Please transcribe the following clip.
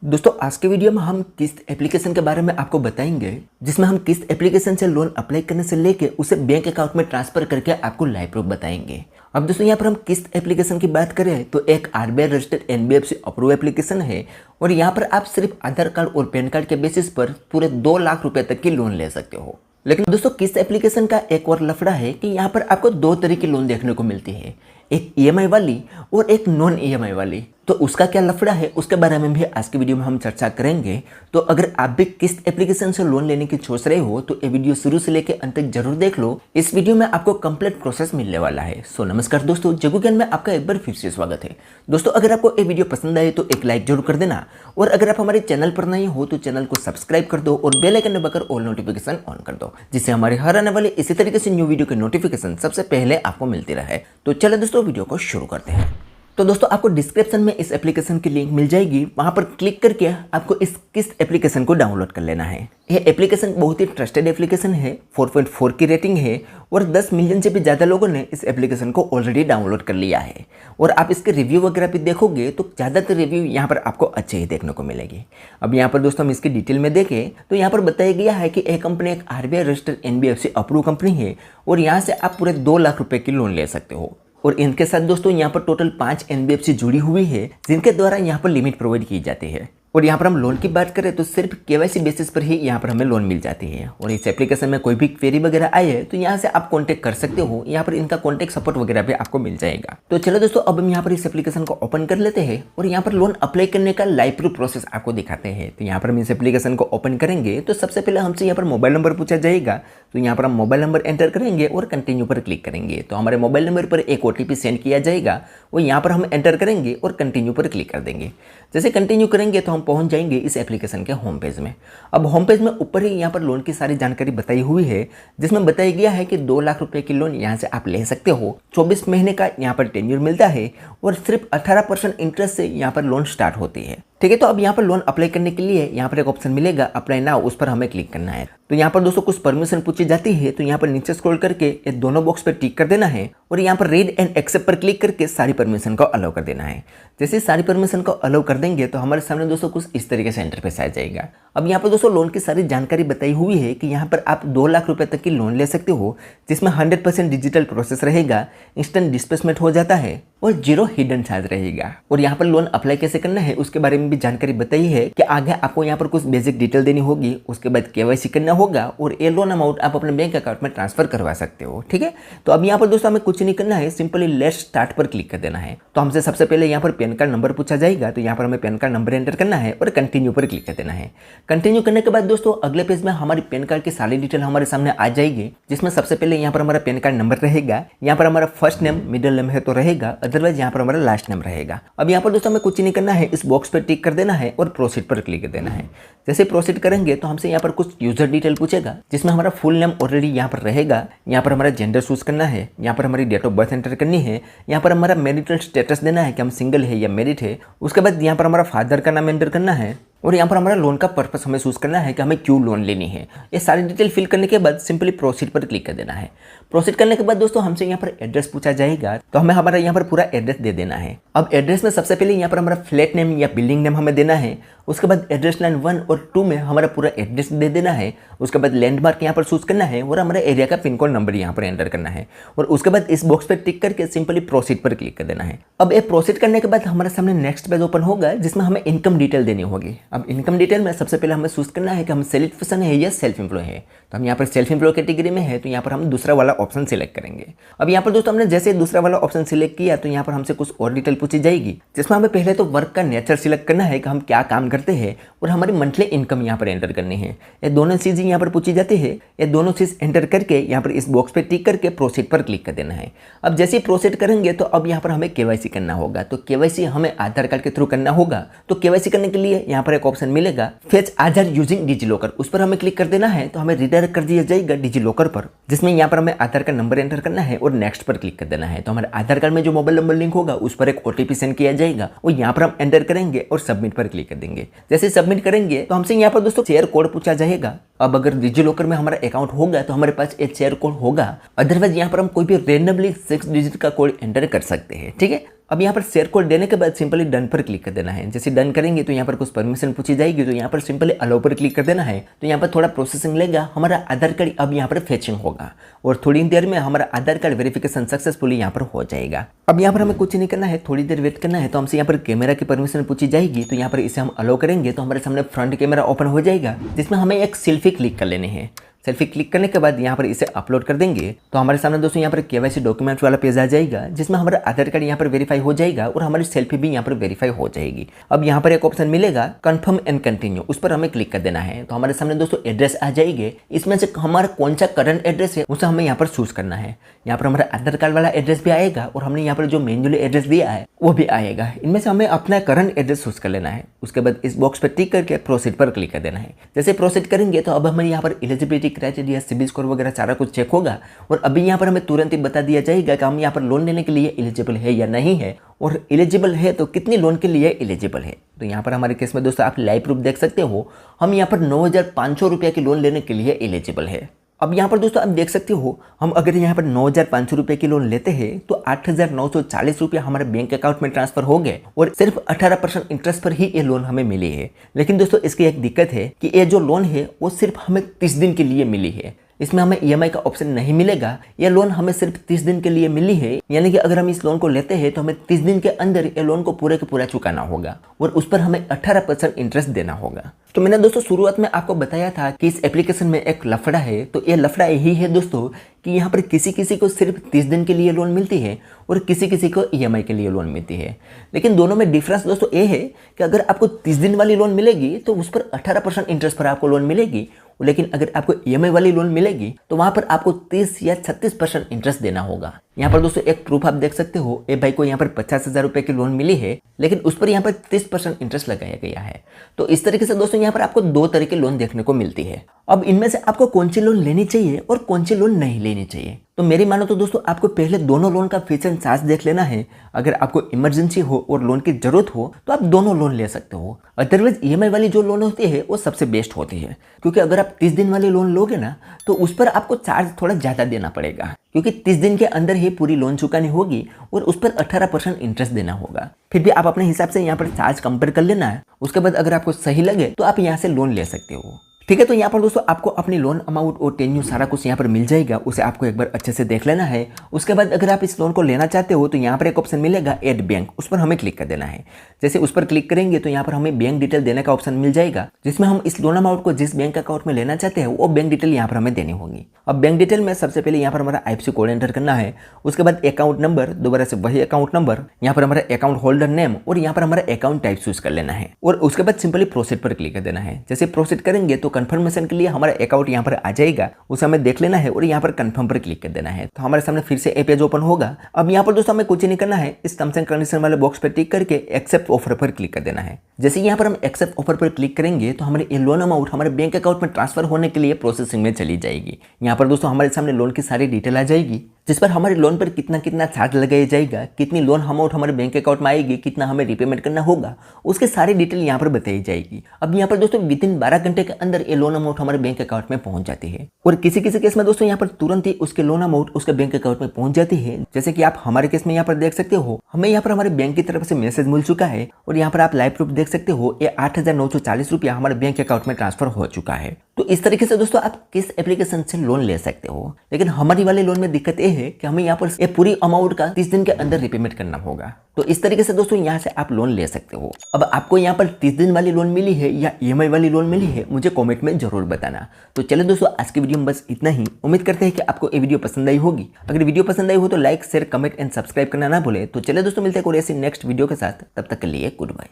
दोस्तों आज के वीडियो में हम किस्त एप्लीकेशन के बारे में आपको बताएंगे जिसमें हम किस्त एप्लीकेशन से लोन अप्लाई करने से लेके उसे बैंक अकाउंट में ट्रांसफर करके आपको लाइव प्रूफ बताएंगे। अब दोस्तों यहाँ पर हम किस्त एप्लीकेशन की बात करें तो एक RBI registered NBFC approve application है और यहाँ पर आप सिर्फ आधार कार्ड और पैन कार्ड के बेसिस पर पूरे 2 लाख रुपए तक की लोन ले सकते हो। लेकिन दोस्तों किस्त एप्लीकेशन का एक और लफड़ा है कि यहाँ पर आपको 2 तरह की लोन देखने को मिलती है, एक ईएमआई वाली और एक नॉन ईएमआई वाली। तो उसका क्या लफड़ा है उसके बारे में भी आज की वीडियो में हम चर्चा करेंगे। तो अगर आप भी किस्त एप्लीकेशन से लोन लेने की सोच रहे हो तो ये वीडियो शुरू से लेकर अंत तक जरूर देख लो। इस वीडियो में आपको कंप्लीट प्रोसेस मिलने वाला है। सो नमस्कार दोस्तों, जगू ज्ञान में आपका एक बार फिर से स्वागत है। दोस्तों अगर आपको ये वीडियो पसंद आए तो एक लाइक जरूर कर देना और अगर आप हमारे चैनल पर नए हो तो चैनल को सब्सक्राइब कर दो और बेल आइकन दबाकर ऑल नोटिफिकेशन ऑन कर दो, जिससे हमारे हर आने वाले इसी तरीके से न्यू वीडियो के नोटिफिकेशन सबसे पहले आपको मिलती रहे। तो चलो दोस्तों वीडियो को शुरू करते हैं। तो दोस्तों आपको डिस्क्रिप्शन में इस एप्लीकेशन की लिंक मिल जाएगी, वहां पर क्लिक करके आपको इस किस्त एप्लीकेशन को डाउनलोड कर लेना है। यह एप्लीकेशन बहुत ही ट्रस्टेड एप्लीकेशन है, 4.4 की रेटिंग है और 10 मिलियन से भी ज़्यादा लोगों ने इस एप्लीकेशन को ऑलरेडी डाउनलोड कर लिया है। और आप इसके रिव्यू वगैरह भी देखोगे तो ज़्यादातर रिव्यू यहाँ पर आपको अच्छे ही देखने को मिलेगी। अब यहाँ पर दोस्तों हम इसकी डिटेल में देखें तो यहाँ पर बताया गया है कि यह कंपनी एक RBI registered NBFC approve company है और यहाँ से आप पूरे 2 लाख रुपए की लोन ले सकते हो। और इनके साथ दोस्तों यहाँ पर टोटल 5 एनबीएफसी जुड़ी हुई है जिनके द्वारा यहाँ पर लिमिट प्रोवाइड की जाती है। और यहाँ पर हम लोन की बात करें तो सिर्फ केवाईसी बेसिस पर ही यहाँ पर हमें लोन मिल जाती है। और इस एप्लीकेशन में कोई भी क्वेरी वगैरह आई है तो यहाँ से आप कांटेक्ट कर सकते हो, यहाँ पर इनका कांटेक्ट सपोर्ट वगैरह भी आपको मिल जाएगा। तो चलो दोस्तों अब हम यहाँ पर इस एप्लीकेशन को ओपन कर लेते हैं और यहाँ पर लोन अप्लाई करने का लाइव प्रूफ प्रोसेस आपको दिखाते हैं। तो यहाँ पर हम इस एप्लीकेशन को ओपन करेंगे तो सबसे पहले हमसे यहाँ पर मोबाइल नंबर पूछा जाएगा। तो यहाँ पर हम मोबाइल नंबर एंटर करेंगे और कंटिन्यू पर क्लिक करेंगे तो हमारे मोबाइल नंबर पर एक ओटीपी सेंड किया जाएगा, वो यहाँ पर हम एंटर करेंगे और कंटिन्यू पर क्लिक कर देंगे। जैसे कंटिन्यू करेंगे तो हम पहुँच जाएंगे इस एप्लीकेशन के होम पेज में। अब होम पेज में ऊपर ही यहाँ पर लोन की सारी जानकारी बताई हुई है, जिसमें बताया गया है कि 2 लाख रुपए की लोन यहाँ से आप ले सकते हो। 24 महीने का यहाँ पर टेन्योर मिलता है और सिर्फ 18% इंटरेस्ट से यहाँ पर लोन स्टार्ट होती है। ठीक है, तो अब यहाँ पर लोन अप्लाई करने के लिए यहाँ पर एक ऑप्शन मिलेगा अप्लाई नाउ, उस पर हमें क्लिक करना है। तो यहाँ पर दोस्तों कुछ परमिशन पूछी जाती है, तो यहाँ पर नीचे स्क्रॉल करके ये दोनों बॉक्स पर टिक कर देना है और यहाँ पर रीड एंड एक्सेप्ट पर क्लिक करके सारी परमिशन को अलाउ कर देना है। जैसे सारी परमिशन को अलाउ कर देंगे तो हमारे सामने दोस्तों कुछ इस तरीके से इंटरफेस आ जाएगा। अब यहाँ पर दोस्तों लोन की सारी जानकारी बताई हुई है कि यहाँ पर आप 2 लाख रुपए तक की लोन ले सकते हो, जिसमें 100% डिजिटल प्रोसेस रहेगा, इंस्टेंट डिस्बर्समेंट हो जाता है और 0 हिडन चार्ज रहेगा। और यहाँ पर लोन अप्लाई कैसे करना है उसके बारे में भी जानकारी बताई है कि आगे आपको यहाँ पर कुछ बेसिक डिटेल देनी होगी, उसके बाद केवाईसी करना होगा और ये लोन अमाउंट आप अपने बैंक अकाउंट में ट्रांसफर करवा सकते हो। ठीक है, तो अब यहाँ पर दोस्तों हमें कुछ नहीं करना है, सिंपली लेट्स स्टार्ट पर क्लिक कर देना है। तो हमसे सबसे पहले यहाँ पर पैन कार्ड नंबर पूछा जाएगा, तो यहाँ पर हमें पैन कार्ड नंबर एंटर करना है और कंटिन्यू पर क्लिक कर देना है। कंटिन्यू करने के बाद दोस्तों अगले पेज में हमारी पैन कार्ड की सारी डिटेल हमारे सामने आ जाएगी, जिसमें सबसे पहले यहाँ पर हमारा पैन कार्ड नंबर रहेगा, यहाँ पर हमारा फर्स्ट नेम मिडिल नेम है तो रहेगा, अदरवाइज यहाँ पर हमारा लास्ट नेम रहेगा। अब यहाँ पर दोस्तों हमें कुछ नहीं करना है, इस बॉक्स पर टिक कर देना है और प्रोसीड पर क्लिक कर देना है। जैसे प्रोसीड करेंगे तो हमसे यहाँ पर कुछ यूजर डिटेल पूछेगा, जिसमें हमारा फुल नेम ऑलरेडी यहाँ पर रहेगा, यहाँ पर हमारा जेंडर चूज करना है, यहाँ पर हमारी डेट ऑफ बर्थ एंटर करनी है, यहाँ पर हमारा मैरिटल स्टेटस देना है कि हम सिंगल है या मैरिड है, उसके बाद यहाँ पर हमारा फादर का नाम एंटर करना है और यहाँ पर हमारा लोन का पर्पस हमें चूज करना है कि हमें क्यों लोन लेनी है। ये सारी डिटेल फिल करने के बाद सिंपली प्रोसीड पर क्लिक कर देना है। प्रोसीड करने के बाद दोस्तों हमसे यहाँ पर एड्रेस पूछा जाएगा, तो हमें हमारा यहाँ पर पूरा एड्रेस दे देना है। अब एड्रेस में सबसे पहले यहाँ पर हमारा फ्लैट नेम या बिल्डिंग नेम हमें देना है, उसके बाद एड्रेस लाइन 1 और 2 में हमारा पूरा एड्रेस दे देना है, उसके बाद लैंडमार्क यहाँ पर चूज करना है और हमारे एरिया का पिन कोड नंबर यहाँ पर एंटर करना है और उसके बाद इस बॉक्स पर टिक करके सिंपली प्रोसीड पर क्लिक कर देना है। अब ये प्रोसीड करने के बाद हमारे सामने नेक्स्ट पेज ओपन होगा, जिसमें हमें इनकम डिटेल देनी होगी। अब इनकम डिटेल में सबसे पहले हमें चूज करना है कि हम सेल्फ पर्सन है या सेल्फ एम्प्लॉय है। तो हम यहाँ पर सेल्फ एम्प्लॉय कैटेगरी में है तो यहाँ पर हम दूसरा वाला ऑप्शन सिलेक्ट करेंगे। अब यहाँ पर दोस्तों हमने जैसे दूसरा वाला ऑप्शन सिलेक्ट किया तो यहाँ पर हमसे कुछ और डिटेल पूछी जाएगी, जिसमें हमें पहले तो वर्क का नेचर सिलेक्ट करना है कि हम क्या काम करते हैं और हमारी मंथली इनकम यहाँ पर एंटर करनी है। ये दोनों चीज़ें यहाँ पर पूछी जाती है। ये दोनों चीज़ एंटर करके यहाँ पर इस बॉक्स पर टिक करके प्रोसीड पर क्लिक कर देना है। अब जैसे ही प्रोसीड करेंगे तो अब यहाँ पर हमें केवाईसी करना होगा। तो केवाईसी हमें आधार कार्ड के थ्रू करना होगा। तो केवाईसी करने के लिए यहाँ पर एक ऑप्शन मिलेगा फेच आधार यूजिंग डिजिलॉकर, उस पर हमें क्लिक कर देना है। तो हमें रिडायरेक्ट कर दिया जाएगा डिजिलॉकर पर, जिसमें यहाँ पर हमें आधार कार्ड नंबर एंटर करना है और नेक्स्ट पर क्लिक कर देना है। तो हमारे आधार कार्ड में जो मोबाइल नंबर लिंक होगा उस पर एक ओटीपी सेंड किया जाएगा, वो यहाँ पर हम एंटर करेंगे और सबमिट पर क्लिक कर देंगे। जैसे सबमिट करेंगे तो हमसे यहाँ पर दोस्तों शेयर कोड पूछा जाएगा। अब अगर डिजिलॉकर में हमारा अकाउंट होगा तो हमारे पास एक शेयर कोड होगा, अदरवाइज यहाँ पर हम कोई भी रेंडमली 6 डिजिट का कोड एंटर कर सकते हैं। ठीक है, अब यहाँ पर शेयर कोड देने के बाद सिंपली डन पर क्लिक कर देना है। जैसे डन करेंगे तो यहाँ पर कुछ परमिशन पूछी जाएगी, तो यहाँ पर सिंपली अलाउ पर क्लिक कर देना है। तो यहाँ पर थोड़ा प्रोसेसिंग लेगा, हमारा आधार कार्ड अब यहाँ पर फेचिंग होगा और थोड़ी देर में हमारा आधार कार्ड वेरिफिकेशन सक्सेसफुली यहाँ पर हो जाएगा। अब यहाँ पर हमें कुछ नहीं करना है, थोड़ी देर वेट करना है। तो हमसे यहाँ पर कैमरा की परमिशन पूछी जाएगी, तो यहाँ पर इसे हम अलाउ करेंगे तो हमारे सामने फ्रंट कैमरा ओपन हो जाएगा, जिसमें हमें एक सेल्फी क्लिक कर लेनी है। सेल्फी क्लिक करने के बाद यहाँ पर इसे अपलोड कर देंगे तो हमारे सामने दोस्तों यहाँ पर केवाईसी डॉक्यूमेंट वाला पेज आ जाएगा, जिसमें हमारा आधार कार्ड यहाँ पर वेरीफाई हो जाएगा और हमारी सेल्फी भी यहाँ पर वेरीफाई हो जाएगी। अब यहाँ पर एक ऑप्शन मिलेगा कंफर्म एंड कंटिन्यू, उस पर हमें क्लिक कर देना है। तो हमारे सामने दोस्तों एड्रेस आ जाएंगे, इसमें से हमारा कौन सा करंट एड्रेस है उसे हमें यहाँ पर चूज करना है। यहाँ पर हमारा आधार कार्ड वाला एड्रेस भी आएगा और हमने यहाँ पर जो मैन्युअली एड्रेस दिया है वो भी आएगा। इनमें से हमें अपना करंट एड्रेस चूज कर लेना है। उसके बाद इस बॉक्स पर टिक करके प्रोसीड पर क्लिक कर देना है। जैसे प्रोसीड करेंगे तो अब हमें यहाँ पर एलिजिबिलिटी क्राइटेरिया, सिबिल स्कोर वगैरह सारा कुछ चेक होगा और अभी यहाँ पर हमें तुरंत ही बता दिया जाएगा कि हम यहाँ पर लोन लेने के लिए एलिजिबल है या नहीं है, और एलिजिबल है तो कितनी लोन के लिए एलिजिबल है। तो यहाँ पर हमारे केस में दोस्तों आप लाइव प्रूफ देख सकते हो, हम यहाँ पर 9,500 रुपये की लोन लेने के लिए एलिजिबल है। अब यहाँ पर दोस्तों आप देख सकते हो, हम अगर यहाँ पर 9,500 रुपये की लोन लेते हैं तो 8,940 रुपये हमारे बैंक अकाउंट में ट्रांसफर हो गए और सिर्फ 18% इंटरेस्ट पर ही ये लोन हमें मिली है। लेकिन दोस्तों इसकी एक दिक्कत है कि ये जो लोन है वो सिर्फ हमें 30 दिन के लिए मिली है। इसमें हमें EMI का ऑप्शन नहीं मिलेगा। यह लोन हमें सिर्फ 30 दिन के लिए मिली है, यानी कि अगर हम इस लोन को लेते हैं तो हमें 30 दिन के अंदर ये लोन को पूरे के पूरा चुकाना होगा और उस पर हमें 18% इंटरेस्ट देना होगा। तो मैंने दोस्तों शुरुआत में आपको बताया था कि इस एप्लीकेशन में एक लफड़ा है, तो ये लफड़ा यही है दोस्तों कि यहाँ पर किसी किसी को सिर्फ 30 दिन के लिए लोन मिलती है और किसी किसी को EMI के लिए लोन मिलती है। लेकिन दोनों में डिफरेंस दोस्तों ये है कि अगर आपको 30 दिन वाली लोन मिलेगी तो उस पर 18% इंटरेस्ट पर आपको लोन मिलेगी, लेकिन अगर आपको EMI वाली लोन मिलेगी तो वहां पर आपको 30 या 36% इंटरेस्ट देना होगा। यहाँ पर दोस्तों एक प्रूफ आप देख सकते हो, ए भाई को यहाँ पर 50,000 रुपए की लोन मिली है, लेकिन उस पर यहाँ पर 30% इंटरेस्ट लगाया गया है। तो इस तरीके से दोस्तों यहाँ पर आपको दो तरह की लोन देखने को मिलती है। अब इनमें से आपको कौन सी लोन लेनी चाहिए और कौन सी लोन नहीं लेनी चाहिए, तो मेरी मानो तो दोस्तों आपको पहले दोनों लोन का फीचर एंड चार्ज देख लेना है। अगर आपको इमरजेंसी हो और लोन की जरूरत हो तो आप दोनों लोन ले सकते हो। अदरवाइज EMI वाली जो लोन होती है वो सबसे बेस्ट होती है, क्योंकि अगर आप 30 दिन वाली लोन लोगे ना तो उस पर आपको चार्ज थोड़ा ज़्यादा देना पड़ेगा, क्योंकि 30 दिन के अंदर ही पूरी लोन चुकानी होगी और उस पर 18% इंटरेस्ट देना होगा। फिर भी आप अपने हिसाब से यहाँ पर चार्ज कंपेयर कर लेना है। उसके बाद अगर आपको सही लगे तो आप यहाँ से लोन ले सकते हो। ठीक है, तो यहाँ पर दोस्तों आपको अपनी लोन अमाउंट और टेन्यूर सारा कुछ यहाँ पर मिल जाएगा, उसे आपको एक बार अच्छे से देख लेना है। उसके बाद अगर आप इस लोन को लेना चाहते हो तो यहाँ पर एक ऑप्शन मिलेगा ऐड बैंक, उस पर हमें क्लिक कर देना है। जैसे उस पर क्लिक करेंगे तो यहाँ पर हमें बैंक डिटेल देने का ऑप्शन मिल जाएगा, जिसमें हम इस लोन अमाउंट को जिस बैंक अकाउंट में लेना चाहते हैं वो बैंक डिटेल यहाँ पर हमें देनी होगी। अब बैंक डिटेल में सबसे पहले यहाँ पर हमारा IFSC कोड एंटर करना है। उसके बाद अकाउंट नंबर, दोबारा से वही अकाउंट नंबर, यहाँ पर हमारा अकाउंट होल्डर नेम और यहाँ पर हमारा अकाउंट टाइप चूज कर लेना है और उसके बाद सिंपली प्रोसीड पर क्लिक कर देना है। जैसे प्रोसीड करेंगे तो कंफर्मेशन के लिए हमारा अकाउंट यहाँ पर आ जाएगा, उसे हमें देख लेना है और यहाँ पर कंफर्म पर क्लिक कर देना है। तो हमारे सामने फिर से ए पेज ओपन होगा। अब यहाँ पर दोस्तों हमें कुछ नहीं करना है, इस टर्म्स एंड कंडीशन वाले बॉक्स पर टिक करके एक्सेप्ट ऑफर पर क्लिक कर देना है। जैसे यहाँ पर हम एक्सेप्ट ऑफर पर क्लिक करेंगे तो हमारे ये लोन अमाउंट हमारे बैंक अकाउंट में ट्रांसफर होने के लिए प्रोसेसिंग में चली जाएगी। यहाँ पर दोस्तों हमारे सामने लोन की सारी डिटेल आ जाएगी, जिस पर हमारे लोन पर कितना कितना चार्ज लगाया जाएगा, कितनी लोन अमाउंट हमारे बैंक अकाउंट में आएगी, कितना हमें रिपेमेंट करना होगा, उसके सारी डिटेल यहाँ पर बताई जाएगी। अब यहाँ पर दोस्तों विद इन 12 घंटे के अंदर ये लोन अमाउंट हमारे बैंक अकाउंट में पहुंच जाती है और किसी किसी केस में दोस्तों यहाँ पर तुरंत ही उसके लोन अमाउंट उसके बैंक अकाउंट में पहुंच जाती है। जैसे कि आप हमारे केस में यहाँ पर देख सकते हो, हमें यहाँ पर हमारे बैंक की तरफ से मैसेज मिल चुका है और यहाँ पर आप लाइव प्रूफ देख सकते हो, ये 8,940 रुपया हमारे बैंक अकाउंट में ट्रांसफर हो चुका है। तो इस तरीके से दोस्तों आप किस एप्लीकेशन से लोन ले सकते हो। लेकिन हमारी वाले लोन में दिक्कत ये है कि हमें यहाँ पर ये पूरी अमाउंट का 30 दिन के अंदर रिपेमेंट करना होगा। तो इस तरीके से दोस्तों यहाँ से आप लोन ले सकते हो। अब आपको यहाँ पर 30 दिन वाली लोन मिली है या EMI वाली लोन मिली है, मुझे कमेंट में जरूर बताना। तो चलो दोस्तों आज की वीडियो में बस इतना ही। उम्मीद करते हैं कि आपको ये वीडियो पसंद आई होगी। अगर वीडियो पसंद आई हो तो like share comment and subscribe करना ना भूले। तो चलो दोस्तों मिलते हैं कोई ऐसी नेक्स्ट वीडियो के साथ, तब तक के लिए गुड बाय।